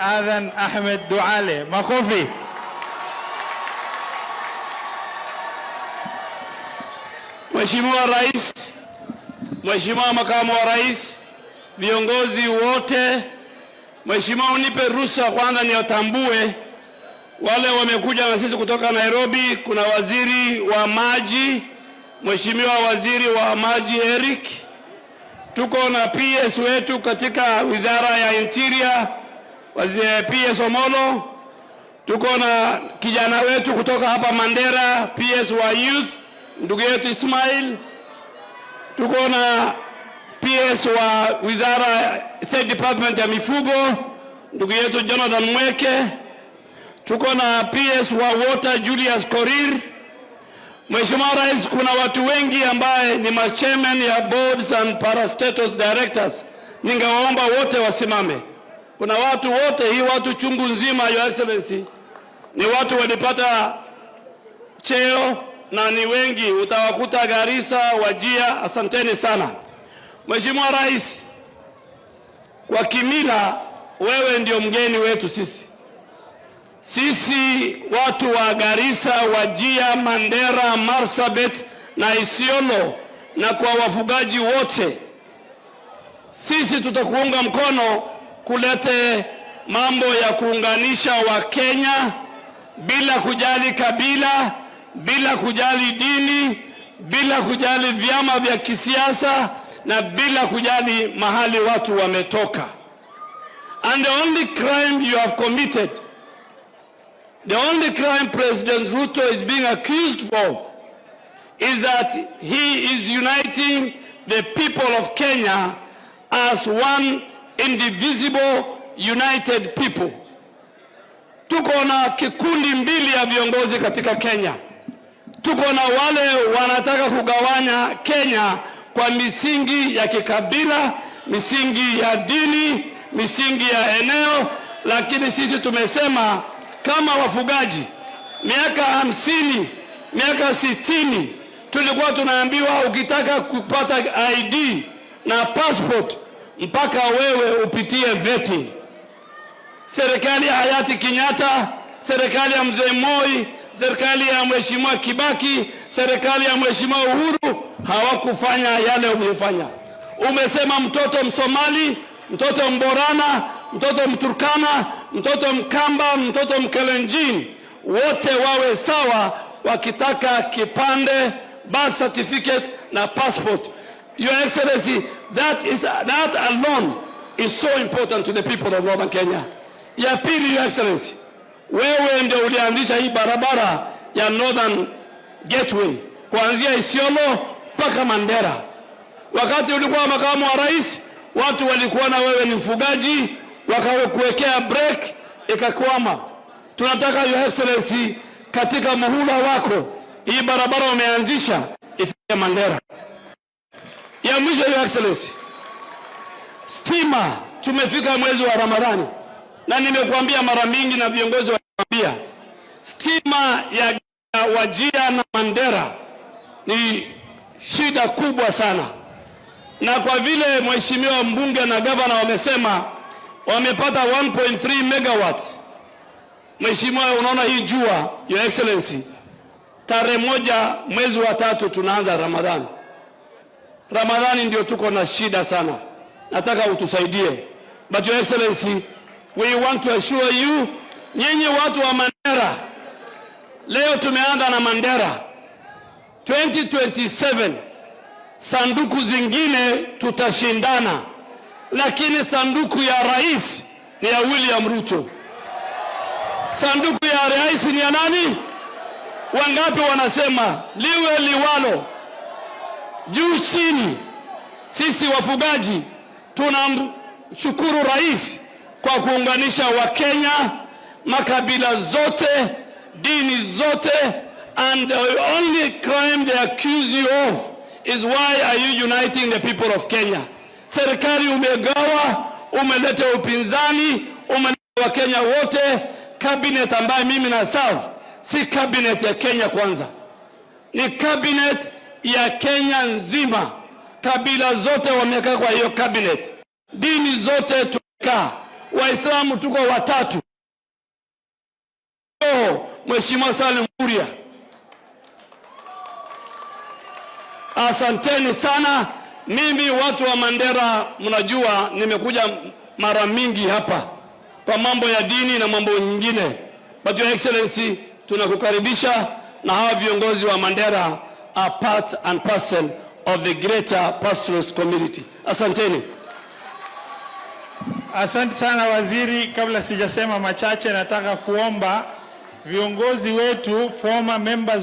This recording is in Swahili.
Adan Ahmed Duale. Makofi. Mheshimiwa Rais, Mheshimiwa Makamu wa Rais, viongozi wote, Mheshimiwa unipe ruhusa kwanza niwatambue wale wamekuja na sisi kutoka Nairobi. Kuna waziri wa maji, Mheshimiwa waziri wa maji Eric. Tuko na PS wetu katika Wizara ya Interior, waziri PS Omolo. Tuko na kijana wetu kutoka hapa Mandera, PS wa Youth, ndugu yetu Ismail. Tuko na PS wa Wizara State Department ya Mifugo, ndugu yetu Jonathan Mweke. Tuko na PS wa Water Julius Korir. Mheshimiwa Rais, kuna watu wengi ambaye ni chairman ya boards and parastatus directors. Ningewaomba wote wasimame. Kuna watu wote, hii watu chungu nzima, Your Excellency, ni watu walipata cheo na ni wengi, utawakuta Garissa, Wajia. Asanteni sana. Mheshimiwa Rais, kwa kimila wewe ndio mgeni wetu sisi. Sisi watu wa Garissa, Wajia, Mandera, Marsabit na Isiolo, na kwa wafugaji wote, sisi tutakuunga mkono kulete mambo ya kuunganisha wa Kenya bila kujali kabila, bila kujali dini, bila kujali vyama vya kisiasa na bila kujali mahali watu wametoka. And the only crime you have committed, the only crime President Ruto is being accused of, is that he is uniting the people of Kenya as one indivisible united people. Tuko na kikundi mbili ya viongozi katika Kenya. Tuko na wale wanataka kugawanya Kenya kwa misingi ya kikabila, misingi ya dini, misingi ya eneo, lakini sisi tumesema kama wafugaji, miaka 50, miaka 60, tulikuwa tunaambiwa ukitaka kupata ID na passport mpaka wewe upitie vetting. Serikali ya hayati Kenyatta, serikali ya mzee Moi, serikali ya Mheshimiwa Kibaki, serikali ya Mheshimiwa Uhuru hawakufanya yale umefanya. Umesema mtoto Msomali, mtoto Mborana, mtoto Mturkana, mtoto Mkamba, mtoto Mkalenjin, wote wawe sawa wakitaka kipande, birth certificate na passport. Your Excellency, that alone is so important to the people of Northern Kenya. Ya pili, Your Excellency, wewe ndio ulianzisha hii barabara ya Northern Gateway kuanzia Isiolo mpaka Mandera. Wakati ulikuwa makamu wa rais, watu walikuwa na wewe ni mfugaji, wakakuwekea break ikakwama. Tunataka Your Excellency, katika muhula wako hii barabara umeanzisha ifike Mandera. Ya mwisho, Your Excellency, stima, tumefika mwezi wa Ramadhani na nimekuambia mara mingi na viongozi wanaambia, stima ya Wajia na Mandera ni shida kubwa sana. Na kwa vile mheshimiwa mbunge na gavana wamesema wamepata 1.3 megawatts, mheshimiwa, unaona hii jua, Your Excellency, tarehe 1 mwezi wa 3 tunaanza Ramadhani. Ramadhani ndio tuko na shida sana. Nataka utusaidie. But Your Excellency, we want to assure you, nyinyi watu wa Mandera, leo tumeanza na Mandera. 2027 sanduku zingine tutashindana, lakini sanduku ya rais ni ya William Ruto. Sanduku ya rais ni ya nani? Wangapi wanasema liwe liwalo, juu chini? Sisi wafugaji tunamshukuru rais kwa kuunganisha Wakenya, makabila zote, dini zote, and the only crime they accuse you of is why are you uniting the people of Kenya? Serikali umegawa, umeleta upinzani, umeleta Wakenya wote. Cabinet ambaye mimi na serve si cabinet ya Kenya kwanza, ni cabinet ya Kenya nzima. Kabila zote wamekaa kwa hiyo cabinet, dini zote tumekaa, Waislamu tuko watatu. Mheshimiwa Salim Kuria, asanteni sana. Mimi watu wa Mandera, mnajua nimekuja mara mingi hapa kwa mambo ya dini na mambo nyingine. But Your Excellency, tunakukaribisha, na hawa viongozi wa Mandera are part and parcel of the greater pastoralist community. Asanteni. Asante sana waziri. Kabla sijasema machache, nataka kuomba viongozi wetu, former members